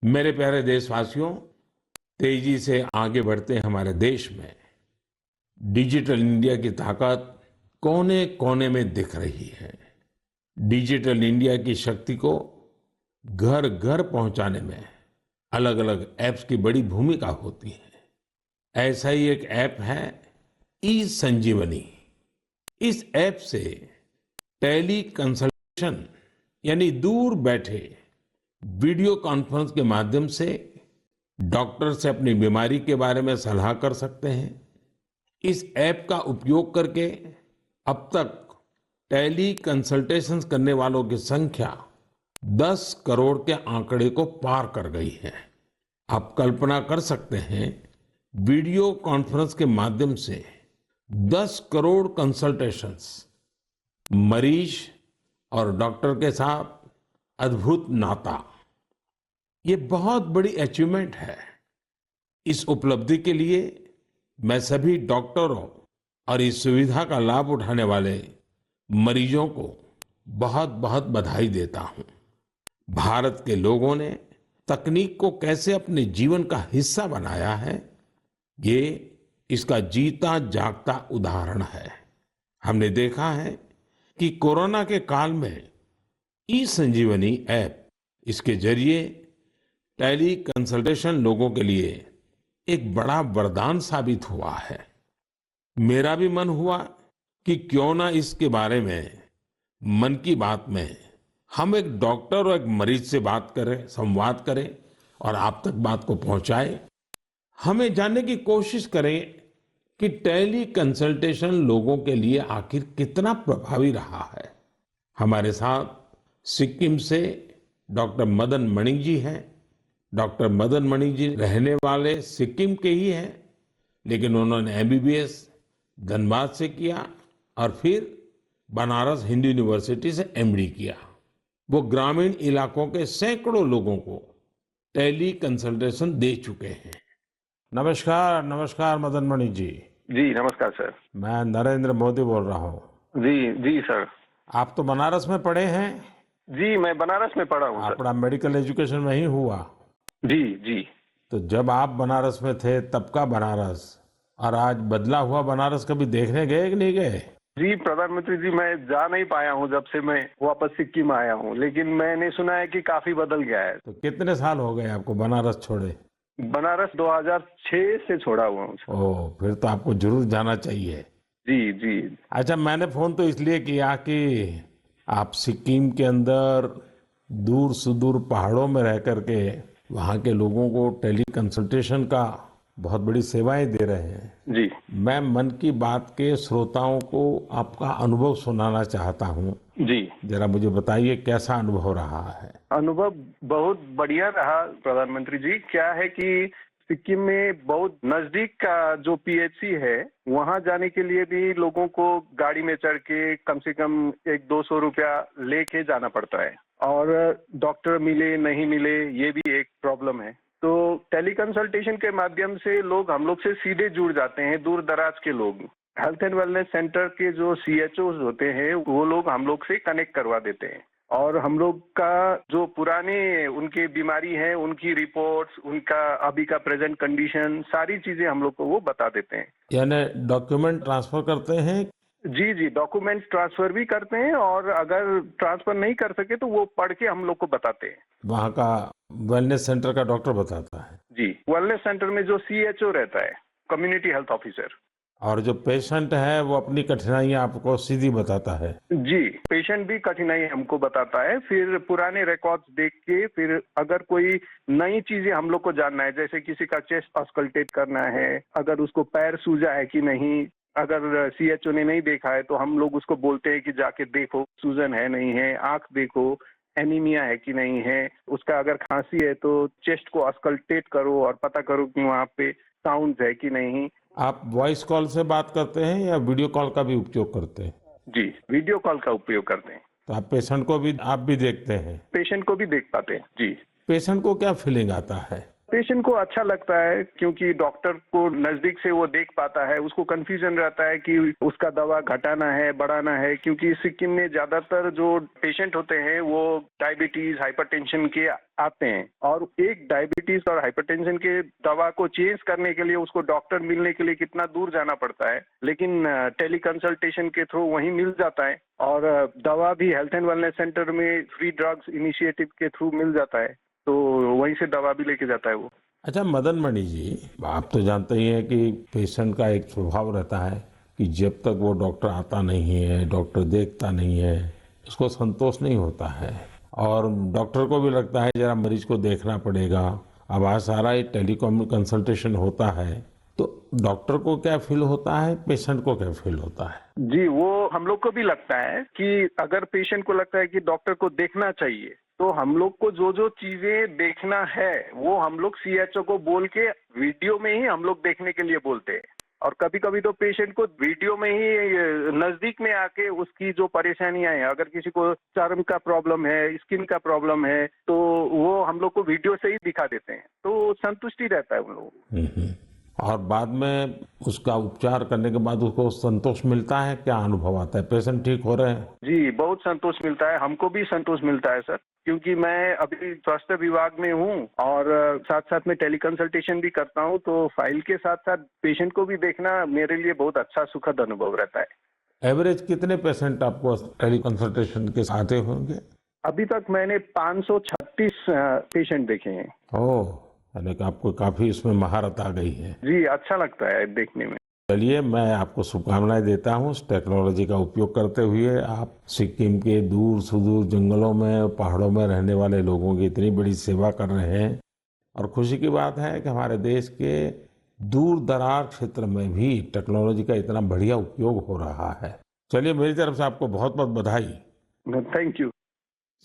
मेरे प्यारे देशवासियों, तेजी से आगे बढ़ते हमारे देश में डिजिटल इंडिया की ताकत कोने कोने में दिख रही है। डिजिटल इंडिया की शक्ति को घर घर पहुंचाने में अलग अलग ऐप्स की बड़ी भूमिका होती है। ऐसा ही एक ऐप है ई संजीवनी। इस ऐप से टेली कंसल्टेशन यानी दूर बैठे वीडियो कॉन्फ्रेंस के माध्यम से डॉक्टर से अपनी बीमारी के बारे में सलाह कर सकते हैं। इस ऐप का उपयोग करके अब तक टेली कंसल्टेशंस करने वालों की संख्या 10 करोड़ के आंकड़े को पार कर गई है। आप कल्पना कर सकते हैं, वीडियो कॉन्फ्रेंस के माध्यम से 10 करोड़ कंसल्टेशंस, मरीज और डॉक्टर के साथ अद्भुत नाता। ये बहुत बड़ी अचीवमेंट है। इस उपलब्धि के लिए मैं सभी डॉक्टरों और इस सुविधा का लाभ उठाने वाले मरीजों को बहुत बहुत बधाई देता हूं। भारत के लोगों ने तकनीक को कैसे अपने जीवन का हिस्सा बनाया है, ये इसका जीता जागता उदाहरण है। हमने देखा है कि कोरोना के काल में ई संजीवनी ऐप, इसके जरिए टेली कंसल्टेशन लोगों के लिए एक बड़ा वरदान साबित हुआ है। मेरा भी मन हुआ कि क्यों ना इसके बारे में मन की बात में हम एक डॉक्टर और एक मरीज से बात करें, संवाद करें और आप तक बात को पहुंचाएं। हमें जानने की कोशिश करें कि टेली कंसल्टेशन लोगों के लिए आखिर कितना प्रभावी रहा है। हमारे साथ सिक्किम से डॉक्टर मदन मणि जी हैं। डॉक्टर मदन मणि जी रहने वाले सिक्किम के ही हैं, लेकिन उन्होंने एमबीबीएस धनबाद से किया और फिर बनारस हिंदू यूनिवर्सिटी से एमडी किया। वो ग्रामीण इलाकों के सैकड़ों लोगों को टेली कंसल्टेशन दे चुके हैं। नमस्कार, नमस्कार मदन मणि जी। जी नमस्कार सर। मैं नरेंद्र मोदी बोल रहा हूँ। जी जी सर। आप तो बनारस में पढ़े हैं? जी मैं बनारस में पढ़ा हूँ सर। अपना मेडिकल एजुकेशन वहीं हुआ? जी जी। तो जब आप बनारस में थे तब का बनारस और आज बदला हुआ बनारस कभी देखने गए कि नहीं गए? जी प्रधानमंत्री जी, मैं जा नहीं पाया हूँ जब से मैं वापस सिक्किम आया हूँ, लेकिन मैंने सुना है कि काफी बदल गया है। तो कितने साल हो गए आपको बनारस छोड़े? बनारस 2006 से छोड़ा हुआ हूँ। ओह, फिर तो आपको जरूर जाना चाहिए। जी जी। अच्छा, मैंने फोन तो इसलिए किया कि आप सिक्किम के अंदर दूर सुदूर पहाड़ों में रह करके वहाँ के लोगों को टेली कंसल्टेशन का बहुत बड़ी सेवाएं दे रहे हैं। जी। मैं मन की बात के श्रोताओं को आपका अनुभव सुनाना चाहता हूँ। जी। जरा मुझे बताइए कैसा अनुभव रहा है? अनुभव बहुत बढ़िया रहा प्रधानमंत्री जी। क्या है कि सिक्किम में बहुत नजदीक का जो पीएचसी है, वहां जाने के लिए भी लोगों को गाड़ी में चढ़ के कम से कम 100-200 रुपया लेके जाना पड़ता है, और डॉक्टर मिले नहीं मिले ये भी एक प्रॉब्लम है। तो टेली कंसल्टेशन के माध्यम से लोग हम लोग से सीधे जुड़ जाते हैं। दूर दराज के लोग हेल्थ एंड वेलनेस सेंटर के जो सीएचओ होते हैं, वो लोग हम लोग से कनेक्ट करवा देते हैं, और हम लोग का जो पुराने उनकी बीमारी है, उनकी रिपोर्ट्स, उनका अभी का प्रेजेंट कंडीशन, सारी चीजें हम लोग को वो बता देते हैं। यानी डॉक्यूमेंट ट्रांसफर करते हैं? जी जी, डॉक्यूमेंट्स ट्रांसफर भी करते हैं, और अगर ट्रांसफर नहीं कर सके तो वो पढ़ के हम लोग को बताते हैं। वहाँ का वेलनेस सेंटर का डॉक्टर बताता है? जी, वेलनेस सेंटर में जो सीएचओ रहता है, कम्युनिटी हेल्थ ऑफिसर। और जो पेशेंट है वो अपनी कठिनाइयां आपको सीधी बताता है? जी, पेशेंट भी कठिनाई हमको बताता है। फिर पुराने रिकॉर्ड्स देख के, फिर अगर कोई नई चीजें हम लोग को जानना है, जैसे किसी का चेस्ट ऑस्कल्टेट करना है, अगर उसको पैर सूजा है कि नहीं, अगर सीएचओ ने नहीं देखा है तो हम लोग उसको बोलते हैं कि जाके देखो सूजन है नहीं है, आंख देखो, एनीमिया है कि नहीं है, उसका अगर खांसी है तो चेस्ट को ऑस्कल्टेट करो और पता करो कि वहाँ पे साउंड है कि नहीं। आप वॉइस कॉल से बात करते हैं या वीडियो कॉल का भी उपयोग करते हैं? जी, वीडियो कॉल का उपयोग करते हैं। तो आप पेशेंट को भी देखते हैं? पेशेंट को भी देख पाते हैं। जी। पेशेंट को क्या फीलिंग आता है? पेशेंट को अच्छा लगता है क्योंकि डॉक्टर को नजदीक से वो देख पाता है, उसको कंफ्यूजन रहता है कि उसका दवा घटाना है, बढ़ाना है, क्योंकि सिक्किम में ज्यादातर जो पेशेंट होते हैं वो डायबिटीज, हाइपरटेंशन के आते हैं और एक डायबिटीज और हाइपरटेंशन के दवा को चेंज करने के लिए उसको डॉक्टर मिलने के लिए कितना दूर जाना पड़ता है, लेकिन टेली कंसल्टेशन के थ्रू वहीं मिल जाता है और दवा भी हेल्थ एंड वेलनेस सेंटर में फ्री ड्रग्स इनिशिएटिव के थ्रू मिल जाता है, तो वहीं से दवा भी लेके जाता है वो। अच्छा मदन मणि जी, आप तो जानते ही हैं कि पेशेंट का एक स्वभाव रहता है कि जब तक वो डॉक्टर आता नहीं है, डॉक्टर देखता नहीं है, उसको संतोष नहीं होता है और डॉक्टर को भी लगता है जरा मरीज को देखना पड़ेगा। अब आज सारा ये टेलीकॉम कंसल्टेशन होता है, तो डॉक्टर को क्या फील होता है, पेशेंट को क्या फील होता है? जी, वो हम लोग को भी लगता है कि अगर पेशेंट को लगता है कि डॉक्टर को देखना चाहिए, तो हम लोग को जो जो चीजें देखना है वो हम लोग सीएचओ को बोल के वीडियो में ही हम लोग देखने के लिए बोलते हैं और कभी कभी तो पेशेंट को वीडियो में ही नजदीक में आके उसकी जो परेशानियां हैं, अगर किसी को चर्म का प्रॉब्लम है, स्किन का प्रॉब्लम है, तो वो हम लोग को वीडियो से ही दिखा देते हैं, तो संतुष्टि रहता है उन लोगों को। हम्म। और बाद में उसका उपचार करने के बाद उसको संतोष मिलता है, क्या अनुभव आता है, पेशेंट ठीक हो रहे हैं? जी, बहुत संतोष मिलता है, हमको भी संतोष मिलता है सर, क्योंकि मैं अभी स्वास्थ्य विभाग में हूँ और साथ साथ में टेली कंसल्टेशन भी करता हूँ, तो फाइल के साथ साथ पेशेंट को भी देखना मेरे लिए बहुत अच्छा सुखद अनुभव रहता है। एवरेज कितने पेशेंट आपको टेली कंसल्टेशन के आते होंगे? अभी तक मैंने 536 पेशेंट देखे हैं। ओह, यानी कि आपको काफी इसमें महारत आ गई है। जी, अच्छा लगता है देखने में। चलिए, मैं आपको शुभकामनाएं देता हूँ। इस टेक्नोलॉजी का उपयोग करते हुए आप सिक्किम के दूर सुदूर जंगलों में, पहाड़ों में रहने वाले लोगों की इतनी बड़ी सेवा कर रहे हैं और खुशी की बात है कि हमारे देश के दूर दरार क्षेत्र में भी टेक्नोलॉजी का इतना बढ़िया उपयोग हो रहा है। चलिए, मेरी तरफ से आपको बहुत बहुत बधाई। Thank you.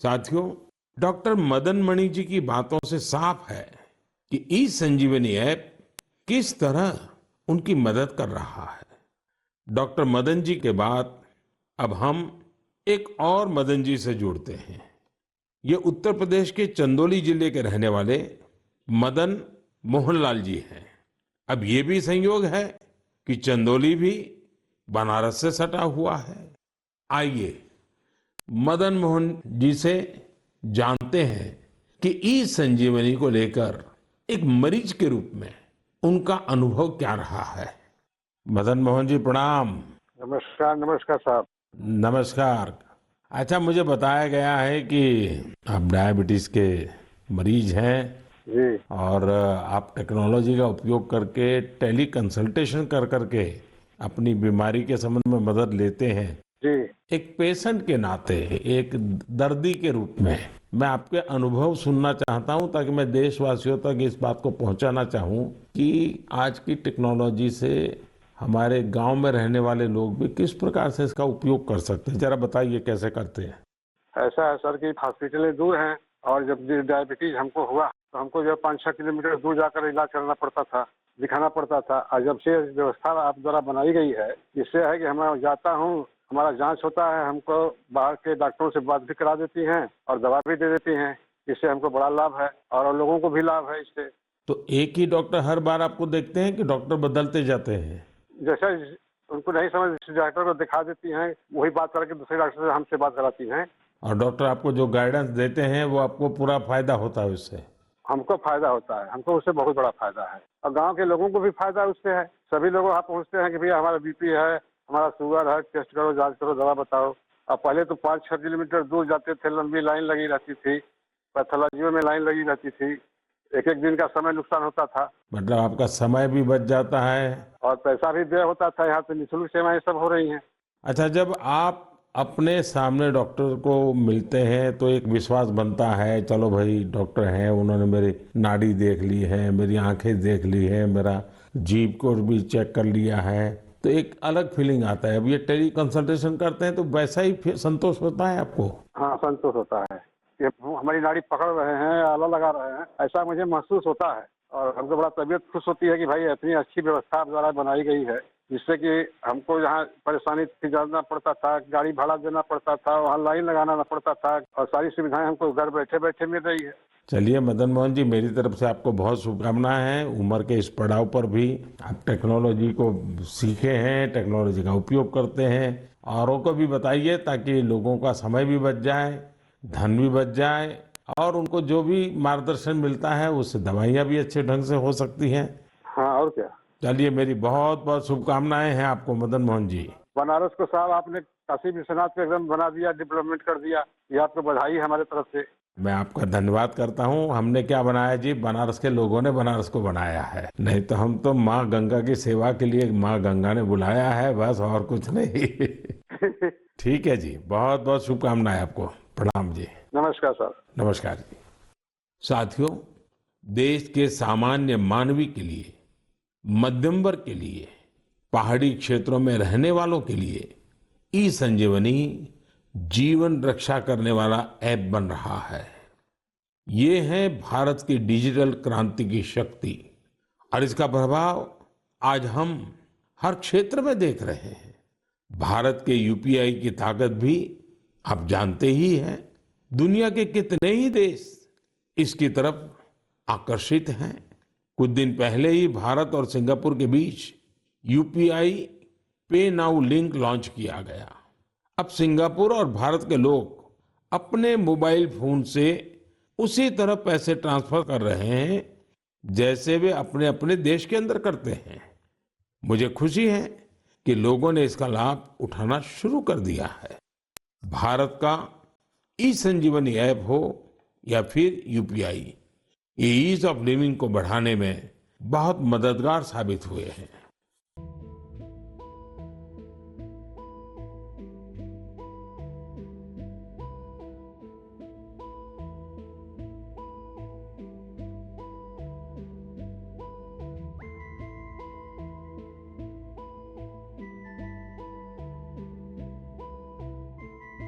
साथियों, डॉक्टर मदन मणि जी की बातों से साफ है कि ई संजीवनी ऐप किस तरह उनकी मदद कर रहा है। डॉक्टर मदन जी के बाद अब हम एक और मदन जी से जुड़ते हैं। ये उत्तर प्रदेश के चंदौली जिले के रहने वाले मदन मोहनलाल जी हैं। अब ये भी संयोग है कि चंदौली भी बनारस से सटा हुआ है। आइए मदन मोहन जी से जानते हैं कि ई संजीवनी को लेकर एक मरीज के रूप में उनका अनुभव क्या रहा है। मदन मोहन जी प्रणाम। नमस्कार। नमस्कार साहब। नमस्कार। अच्छा, मुझे बताया गया है कि आप डायबिटीज के मरीज हैं जी और आप टेक्नोलॉजी का उपयोग करके टेली कंसल्टेशन कर करके अपनी बीमारी के संबंध में मदद लेते हैं। जी एक पेशेंट के नाते, एक दर्दी के रूप में मैं आपके अनुभव सुनना चाहता हूं ताकि मैं देशवासियों तक इस बात को पहुंचाना चाहूं कि आज की टेक्नोलॉजी से हमारे गांव में रहने वाले लोग भी किस प्रकार से इसका उपयोग कर सकते हैं। जरा बताइए कैसे करते हैं। ऐसा है सर कि हॉस्पिटलें दूर हैं और जब डायबिटीज हमको हुआ तो हमको जो 5-6 किलोमीटर दूर जाकर इलाज करना पड़ता था, दिखाना पड़ता था। और जब से व्यवस्था आप द्वारा बनाई गई है, इससे है कि मैं जाता हूँ, हमारा जांच होता है, हमको बाहर के डॉक्टरों से बात भी करा देती हैं और दवा भी दे देती हैं। इससे हमको बड़ा लाभ है और लोगों को भी लाभ है इससे। तो एक ही डॉक्टर हर बार आपको देखते हैं कि डॉक्टर बदलते जाते हैं? जैसे उनको नहीं समझ डॉक्टर को दिखा देती हैं, वही बात करके दूसरे डॉक्टर से हमसे बात कराती हैं। और डॉक्टर आपको जो गाइडेंस देते हैं वो आपको पूरा फायदा होता है उससे? हमको फायदा होता है, हमको उससे बहुत बड़ा फायदा है और गांव के लोगों को भी फायदा उससे है। सभी लोग वहाँ पहुँचते हैं कि भैया हमारा बीपी है, हमारा शुगर है, टेस्ट करो, जांच करो, दवा बताओ। अब पहले तो 5-6 किलोमीटर दूर जाते थे, लंबी लाइन लगी रहती थी, पैथोलॉजी में लाइन लगी रहती थी, एक एक दिन का समय नुकसान होता था। मतलब आपका समय भी बच जाता है और पैसा भी व्यय होता था। यहाँ पे निःशुल्क सेवाएं सब हो रही हैं। अच्छा, जब आप अपने सामने डॉक्टर को मिलते हैं तो एक विश्वास बनता है, चलो भाई डॉक्टर हैं, उन्होंने मेरी नाड़ी देख ली है, मेरी आंखें देख ली है, मेरा जीभ को भी चेक कर लिया है, तो एक अलग फीलिंग आता है। अब ये टेली कंसल्टेशन करते हैं तो वैसा ही संतोष होता है आपको? हाँ, संतोष होता है कि हमारी नाड़ी पकड़ रहे हैं, आला लगा रहे हैं, ऐसा मुझे महसूस होता है। और हमको बड़ा तबीयत खुश होती है कि भाई इतनी अच्छी व्यवस्था आप द्वारा बनाई गई है, जिससे कि हमको जहाँ परेशानी थी, जाना पड़ता था, गाड़ी भाड़ा देना पड़ता था, वहाँ लाइन लगाना पड़ता था, और सारी सुविधाएं हमको घर बैठे बैठे मिल रही है। चलिए मदन मोहन जी, मेरी तरफ से आपको बहुत शुभकामनाएं हैं। उम्र के इस पड़ाव पर भी आप टेक्नोलॉजी को सीखे हैं, टेक्नोलॉजी का उपयोग करते हैं। औरों को भी बताइए ताकि लोगों का समय भी बच जाए, धन भी बच जाए और उनको जो भी मार्गदर्शन मिलता है उससे दवाइयाँ भी अच्छे ढंग से हो सकती हैं। हाँ और क्या। चलिए, मेरी बहुत बहुत शुभकामनाएं हैं आपको मदन मोहन जी। बनारस को साहब आपने काशी विश्वनाथ को एकदम बना दिया, डेवलपमेंट कर दिया। ये आपको बधाई है हमारे तरफ से। मैं आपका धन्यवाद करता हूँ। हमने क्या बनाया जी, बनारस के लोगों ने बनारस को बनाया है। नहीं तो हम तो माँ गंगा की सेवा के लिए माँ गंगा ने बुलाया है, बस और कुछ नहीं। ठीक है जी, बहुत बहुत शुभकामनाएं आपको। प्रणाम जी। नमस्कार सर। नमस्कार जी। साथियों, देश के सामान्य मानवी के लिए, मध्यम वर्ग के लिए, पहाड़ी क्षेत्रों में रहने वालों के लिए ई संजीवनी जीवन रक्षा करने वाला ऐप बन रहा है। ये है भारत की डिजिटल क्रांति की शक्ति और इसका प्रभाव आज हम हर क्षेत्र में देख रहे हैं। भारत के यूपीआई की ताकत भी आप जानते ही हैं। दुनिया के कितने ही देश इसकी तरफ आकर्षित हैं। कुछ दिन पहले ही भारत और सिंगापुर के बीच यूपीआई पे नाउ लिंक लॉन्च किया गया। अब सिंगापुर और भारत के लोग अपने मोबाइल फोन से उसी तरह पैसे ट्रांसफर कर रहे हैं जैसे वे अपने अपने देश के अंदर करते हैं। मुझे खुशी है कि लोगों ने इसका लाभ उठाना शुरू कर दिया है। भारत का ई संजीवनी ऐप हो या फिर यूपीआई, ये ईज ऑफ लिविंग को बढ़ाने में बहुत मददगार साबित हुए हैं।